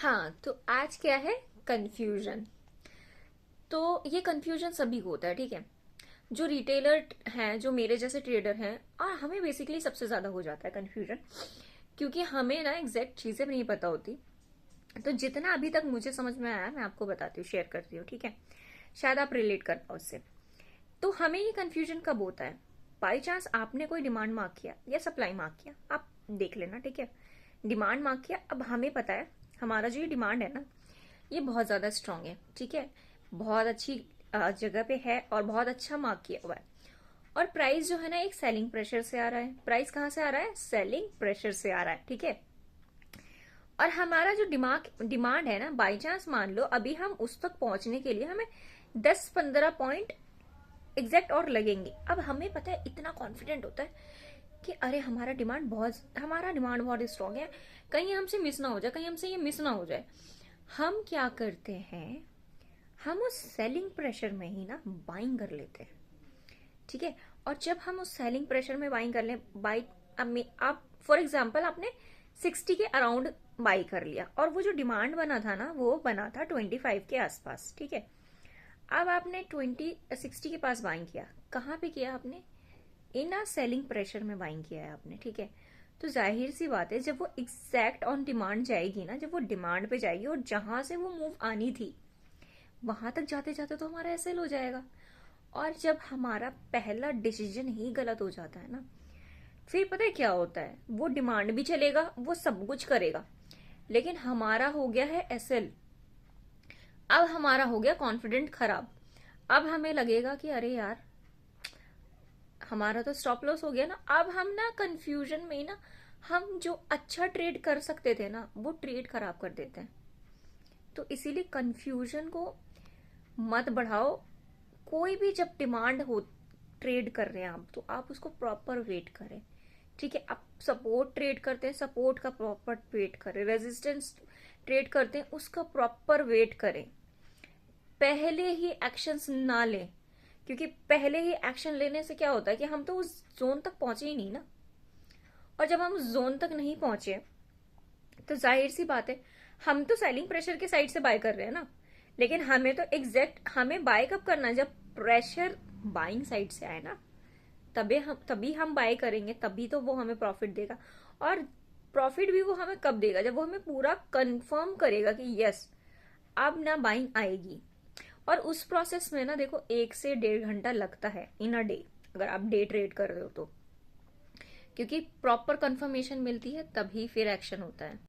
हाँ, तो आज क्या है? कंफ्यूजन। तो ये कंफ्यूजन सभी को होता है, ठीक है। जो रिटेलर हैं, जो मेरे जैसे ट्रेडर हैं, और हमें बेसिकली सबसे ज्यादा हो जाता है कंफ्यूजन, क्योंकि हमें ना एग्जैक्ट चीजें नहीं पता होती। तो जितना अभी तक मुझे समझ में आया मैं आपको बताती हूँ, शेयर करती हूँ, ठीक है। शायद आप रिलेट कर पाओ उससे। तो हमें ये कंफ्यूजन कब होता है? बाई चांस आपने कोई डिमांड मार्क किया या सप्लाई मार्क किया, आप देख लेना, ठीक है। डिमांड मार्क किया, अब हमें पता है हमारा जो ये डिमांड है ना, ये बहुत ज्यादा स्ट्रांग है, ठीक है। बहुत अच्छी जगह पे है और बहुत अच्छा मार्क किया हुआ है। और प्राइस जो है ना, एक सेलिंग प्रेशर से आ रहा है। प्राइस कहाँ से आ रहा है? सेलिंग प्रेशर से आ रहा है, ठीक है। और हमारा जो डिमांड है ना, बाई चांस मान लो अभी हम उस तक पहुंचने के लिए हमें 10-15 पॉइंट एग्जैक्ट और लगेंगे। अब हमें पता है, इतना कॉन्फिडेंट होता है कि अरे हमारा डिमांड बहुत स्ट्रांग है, कहीं हमसे मिस ना हो जाए, कहीं हमसे ये मिस ना हो जाए। हम क्या करते हैं, हम उस सेलिंग प्रेशर में ही ना बाइंग कर लेते हैं, ठीक है। और जब हम उस सेलिंग प्रेशर में बाइंग कर ले, बाई अब फॉर एग्जाम्पल आपने 60 के अराउंड बाई कर लिया, और वो जो डिमांड बना था ना, वो बना था 25 के आसपास, ठीक है। अब आपने 60 के पास बाइंग किया। कहाँ पे किया आपने? इन आ सेलिंग प्रेशर में बाइंग किया है आपने, ठीक है। तो जाहिर सी बात है, जब वो एग्जैक्ट ऑन डिमांड जाएगी ना, जब वो डिमांड पे जाएगी और जहां से वो मूव आनी थी वहां तक जाते जाते तो हमारा एसएल हो जाएगा। और जब हमारा पहला डिसीजन ही गलत हो जाता है ना, फिर पता है क्या होता है? वो डिमांड भी चलेगा, वो सब कुछ करेगा, लेकिन हमारा हो गया है एसएल। अब हमारा हो गया कॉन्फिडेंट खराब। अब हमें लगेगा कि अरे यार, हमारा तो स्टॉप लॉस हो गया ना। अब हम ना कंफ्यूजन में ना, हम जो अच्छा ट्रेड कर सकते थे ना, वो ट्रेड खराब कर देते हैं। तो इसीलिए कंफ्यूजन को मत बढ़ाओ। कोई भी जब डिमांड हो, ट्रेड कर रहे हैं आप, तो आप उसको प्रॉपर वेट करें, ठीक है। आप सपोर्ट ट्रेड करते हैं, सपोर्ट का प्रॉपर वेट करें। रेजिस्टेंस ट्रेड करते हैं, उसका प्रॉपर वेट करें। पहले ही एक्शंस ना लें, क्योंकि पहले ही एक्शन लेने से क्या होता है कि हम तो उस जोन तक पहुंचे ही नहीं ना। और जब हम उस जोन तक नहीं पहुंचे, तो जाहिर सी बात है, हम तो सेलिंग प्रेशर के साइड से बाय कर रहे हैं ना, लेकिन हमें तो एग्जैक्ट हमें बाय कब करना है? जब प्रेशर बाइंग साइड से आए ना, तभी हम बाय करेंगे, तभी तो वो हमें प्रॉफिट देगा। और प्रॉफिट भी वो हमें कब देगा? जब वो हमें पूरा कंफर्म करेगा कि यस, अब ना बाइंग आएगी। और उस प्रोसेस में ना देखो, 1 से 1.5 घंटा लगता है इन अ डे, अगर आप डे ट्रेड कर रहे हो तो, क्योंकि प्रॉपर कंफर्मेशन मिलती है तभी फिर एक्शन होता है।